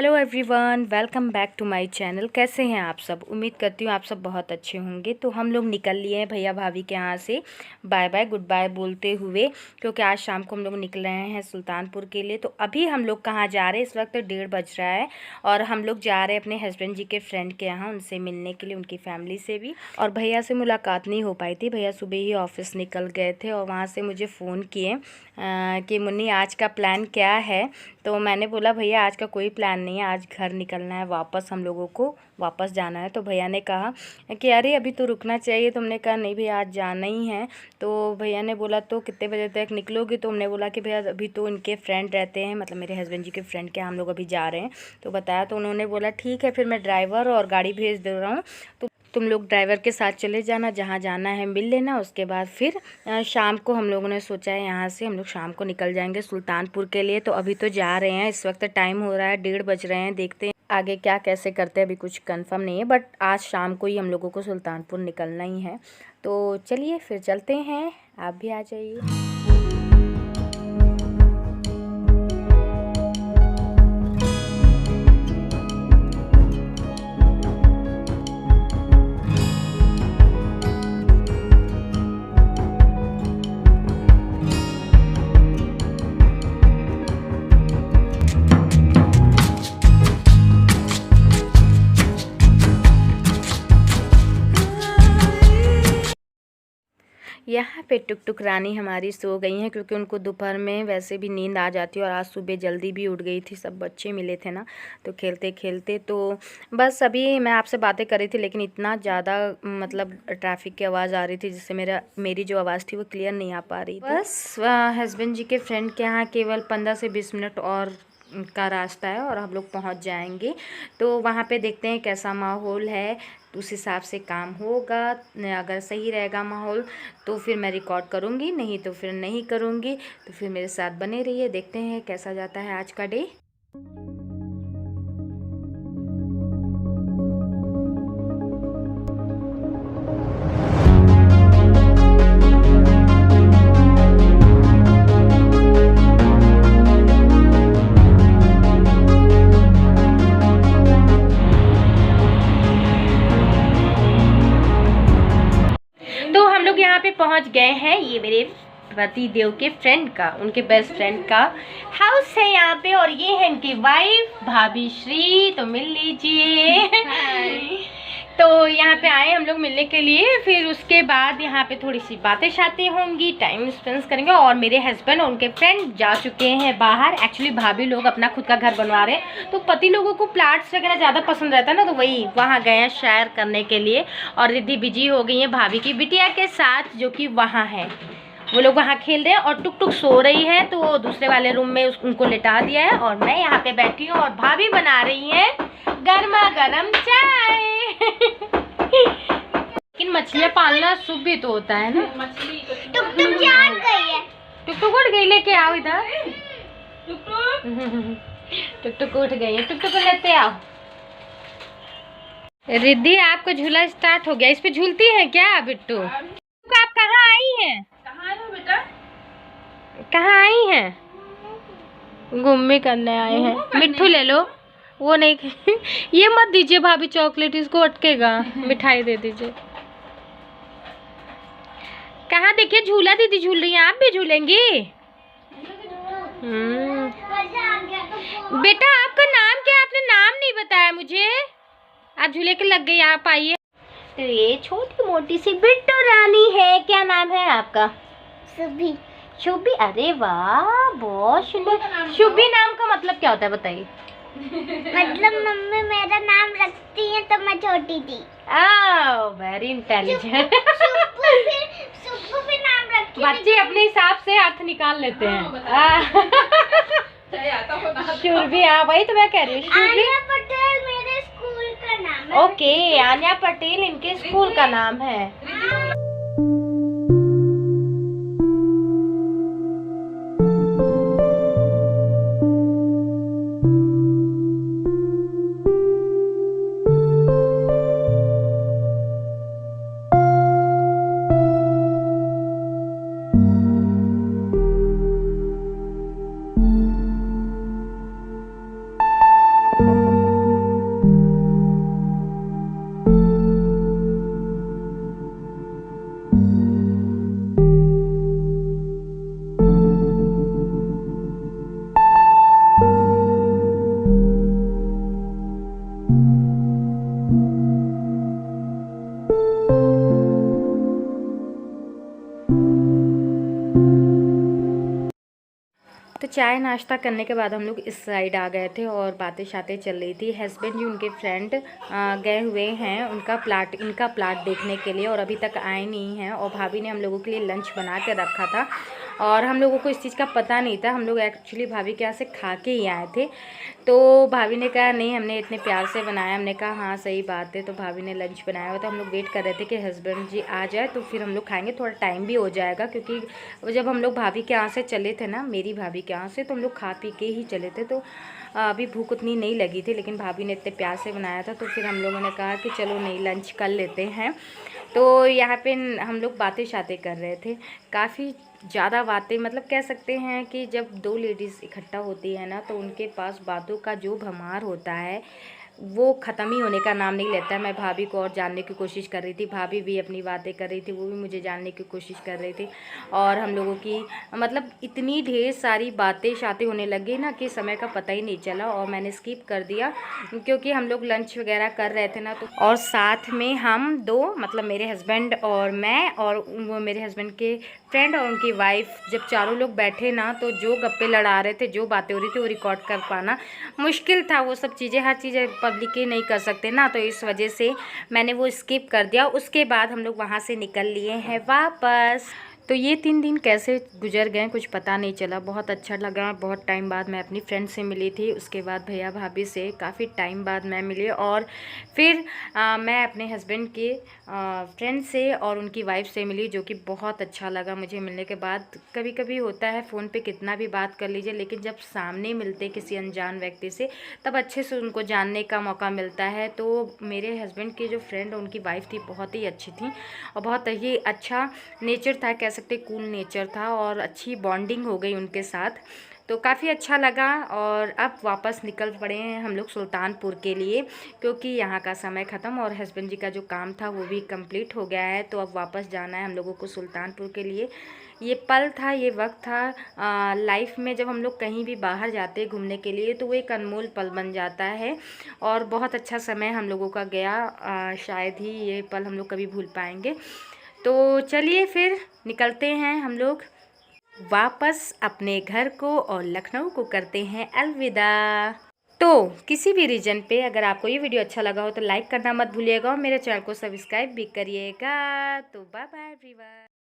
Hello everyone, welcome back to my channel. कैसे हैं आप सब? उम्मीद करती हूँ आप सब बहुत अच्छे होंगे। तो हम लोग निकल लिए हैं भैया भाभी के यहाँ से बाय बाय गुड बाय बोलते हुए, क्योंकि आज शाम को हम लोग निकल रहे हैं सुल्तानपुर के लिए। तो अभी हम लोग कहाँ जा रहे हैं? इस वक्त 1:30 बज रहा है और हम लोग जा रहे हैं अपने हस्बैंड जी के फ्रेंड के यहाँ, उनसे मिलने के लिए, उनकी फैमिली से भी। और भैया से मुलाकात नहीं हो पाई थी, भैया सुबह ही ऑफिस निकल गए थे और वहाँ से मुझे फ़ोन किए कि मुन्नी आज का प्लान क्या है। तो मैंने बोला भैया आज का कोई प्लान नहीं है, आज घर निकलना है, वापस हम लोगों को वापस जाना है। तो भैया ने कहा कि अरे अभी तो रुकना चाहिए। तो हमने कहा नहीं भैया आज जाना ही है। तो भैया ने बोला तो कितने बजे तक निकलोगे? तो हमने बोला कि भैया अभी तो इनके फ्रेंड रहते हैं, मतलब मेरे हस्बैंड जी के फ्रेंड के हम लोग अभी जा रहे हैं। तो बताया, तो उन्होंने बोला ठीक है फिर मैं ड्राइवर और गाड़ी भेज दे रहा हूँ, तो तुम लोग ड्राइवर के साथ चले जाना, जहाँ जाना है मिल लेना। उसके बाद फिर शाम को हम लोगों ने सोचा है यहाँ से हम लोग शाम को निकल जाएंगे सुल्तानपुर के लिए। तो अभी तो जा रहे हैं, इस वक्त टाइम हो रहा है 1:30 बज रहे हैं। देखते हैं आगे क्या कैसे करते हैं, अभी कुछ कंफर्म नहीं है, बट आज शाम को ही हम लोगों को सुल्तानपुर निकलना ही है। तो चलिए फिर चलते हैं, आप भी आ जाइए। यहाँ पे टुक टुक रानी हमारी सो गई हैं, क्योंकि उनको दोपहर में वैसे भी नींद आ जाती है और आज सुबह जल्दी भी उठ गई थी। सब बच्चे मिले थे ना, तो खेलते खेलते तो बस अभी मैं आपसे बातें कर रही थी, लेकिन इतना ज़्यादा मतलब ट्रैफिक की आवाज़ आ रही थी जिससे मेरी जो आवाज़ थी वो क्लियर नहीं आ पा रही थी। बस हस्बैंड जी के फ्रेंड के यहाँ केवल 15 से 20 मिनट और का रास्ता है और हम लोग पहुंच जाएंगे। तो वहाँ पे देखते हैं कैसा माहौल है, तो उस हिसाब से काम होगा। अगर सही रहेगा माहौल तो फिर मैं रिकॉर्ड करूँगी, नहीं तो फिर नहीं करूँगी। तो फिर मेरे साथ बने रहिए, देखते हैं कैसा जाता है आज का डे। तो हम लोग यहाँ पे पहुँच गए हैं। ये मेरे पति देव के फ्रेंड का, उनके बेस्ट फ्रेंड का हाउस है यहाँ पे, और ये है इनकी वाइफ भाभी श्री। तो मिल लीजिए। तो यहाँ पे आए हम लोग मिलने के लिए। फिर उसके बाद यहाँ पे थोड़ी सी बातें शातें होंगी, टाइम स्पेंड करेंगे। और मेरे हस्बैंड और उनके फ्रेंड जा चुके हैं बाहर। एक्चुअली भाभी लोग अपना खुद का घर बनवा रहे हैं, तो पति लोगों को प्लाट्स वगैरह ज़्यादा पसंद रहता है ना, तो वही वहाँ गए हैं शेयर करने के लिए। और रिद्धि बिजी हो गई है भाभी की बिटिया के साथ, जो कि वहाँ है। वो लोग वहाँ खेल रहे हैं और टुक टुक सो रही है, तो वो दूसरे वाले रूम में उनको लिटा दिया है। और मैं यहाँ पे बैठी हूँ और भाभी बना रही है गर्मा गर्म चाय। लेकिन मछलियाँ पालना शुभ भी तो होता है ना। मछली टुक टुक जान गई है, टुक टुक उठ गई, लेके आओ इधर। टुक टुक उठ गई है, टुक टुक लेते आओ। रिद्धि आपको झूला स्टार्ट हो गया, इस पे झूलती है क्या बिट्टू? आप कहाँ आई हैं? कहाँ हो बेटा? कहाँ आई हैं? घूमने करने आए हैं। मिट्ठू ले लो, वो नहीं। ये मत दीजिए भाभी चॉकलेट, इसको अटकेगा। मिठाई दे दीजिए। कहाँ देखिए झूला दीदी झूल रही हैं, आप भी झूलेंगी? बेटा आपका नाम क्या है? आपने नाम नहीं बताया मुझे। आप झूले के लग गई, आप आइए। तो ये छोटी मोटी सी बिट्टू रानी है। क्या नाम है आपका? शुभी। शुभी, अरे वाह बहुत सुंदर। शुभी नाम का मतलब क्या होता है बताइए? मतलब मम्मी मेरा नाम रखती है तो मैं छोटी थी। Very intelligent. शुभू भी नाम रखती है। बच्चे अपने हिसाब से अर्थ निकाल लेते हैं। शुभी, हाँ वही तो मैं कह रही हूँ। आन्या पटेल मेरे स्कूल का नाम है। ओके, आन्या पटेल इनके स्कूल का नाम है। चाय नाश्ता करने के बाद हम लोग इस साइड आ गए थे और बातें शातें चल रही थी। हस्बैंड जी उनके फ्रेंड गए हुए हैं इनका प्लाट देखने के लिए और अभी तक आए नहीं हैं। और भाभी ने हम लोगों के लिए लंच बना के रखा था और हम लोगों को इस चीज़ का पता नहीं था। हम लोग एक्चुअली भाभी के यहाँ से खा के ही आए थे। तो भाभी ने कहा नहीं, हमने इतने प्यार से बनाया। हमने कहा हाँ सही बात है। तो भाभी ने लंच बनाया हुआ था। हम लोग वेट कर रहे थे कि हस्बैंड जी आ जाए तो फिर हम लोग खाएंगे। थोड़ा टाइम भी हो जाएगा क्योंकि जब हम लोग भाभी के यहाँ से चले थे ना, मेरी भाभी के यहाँ से, तो हम लोग खा पी के ही चले थे। तो अभी भूख उतनी नहीं लगी थी, लेकिन भाभी ने इतने प्यार से बनाया था तो फिर हम लोगों ने कहा कि चलो नहीं लंच कर लेते हैं। तो यहाँ पे हम लोग बातें शातें कर रहे थे, काफ़ी ज़्यादा बातें, मतलब कह सकते हैं कि जब दो लेडीज़ इकट्ठा होती है ना तो उनके पास बातों का जो भरमार होता है वो ख़त्म ही होने का नाम नहीं लेता है। मैं भाभी को और जानने की कोशिश कर रही थी, भाभी भी अपनी बातें कर रही थी, वो भी मुझे जानने की कोशिश कर रही थी। और हम लोगों की मतलब इतनी ढेर सारी बातें शातें होने लगी ना कि समय का पता ही नहीं चला और मैंने स्किप कर दिया क्योंकि हम लोग लंच वगैरह कर रहे थे ना। तो और साथ में हम दो, मतलब मेरे हस्बैंड और मैं और वो मेरे हस्बैंड के फ्रेंड और उनकी वाइफ, जब चारों लोग बैठे ना तो जो गप्पे लड़ा रहे थे, जो बातें हो रही थी वो रिकॉर्ड कर पाना मुश्किल था। वो सब चीज़ें, हर चीज़ें पब्लिक ही नहीं कर सकते ना, तो इस वजह से मैंने वो स्किप कर दिया। उसके बाद हम लोग वहाँ से निकल लिए हैं वापस। तो ये 3 दिन कैसे गुजर गए कुछ पता नहीं चला। बहुत अच्छा लगा, बहुत टाइम बाद मैं अपनी फ्रेंड से मिली थी, उसके बाद भैया भाभी से काफ़ी टाइम बाद मैं मिली और फिर मैं अपने हस्बैंड के फ्रेंड से और उनकी वाइफ से मिली, जो कि बहुत अच्छा लगा मुझे मिलने के बाद। कभी कभी होता है फ़ोन पे कितना भी बात कर लीजिए, लेकिन जब सामने मिलते किसी अनजान व्यक्ति से तब अच्छे से उनको जानने का मौका मिलता है। तो मेरे हस्बैंड की जो फ्रेंड उनकी वाइफ थी बहुत ही अच्छी थी और बहुत ही अच्छा नेचर था, कह सकते कूल नेचर था और अच्छी बॉन्डिंग हो गई उनके साथ। तो काफ़ी अच्छा लगा और अब वापस निकल पड़े हैं हम लोग सुल्तानपुर के लिए, क्योंकि यहाँ का समय ख़त्म और हस्बैंड जी का जो काम था वो भी कंप्लीट हो गया है। तो अब वापस जाना है हम लोगों को सुल्तानपुर के लिए। ये पल था, ये वक्त था लाइफ में, जब हम लोग कहीं भी बाहर जाते घूमने के लिए तो वो एक अनमोल पल बन जाता है और बहुत अच्छा समय हम लोगों का गया। शायद ही ये पल हम लोग कभी भूल पाएंगे। तो चलिए फिर निकलते हैं हम लोग वापस अपने घर को और लखनऊ को करते हैं अलविदा। तो किसी भी रीजन पे अगर आपको ये वीडियो अच्छा लगा हो तो लाइक करना मत भूलिएगा और मेरे चैनल को सब्सक्राइब भी करिएगा। तो बाय बाय एवरीवन।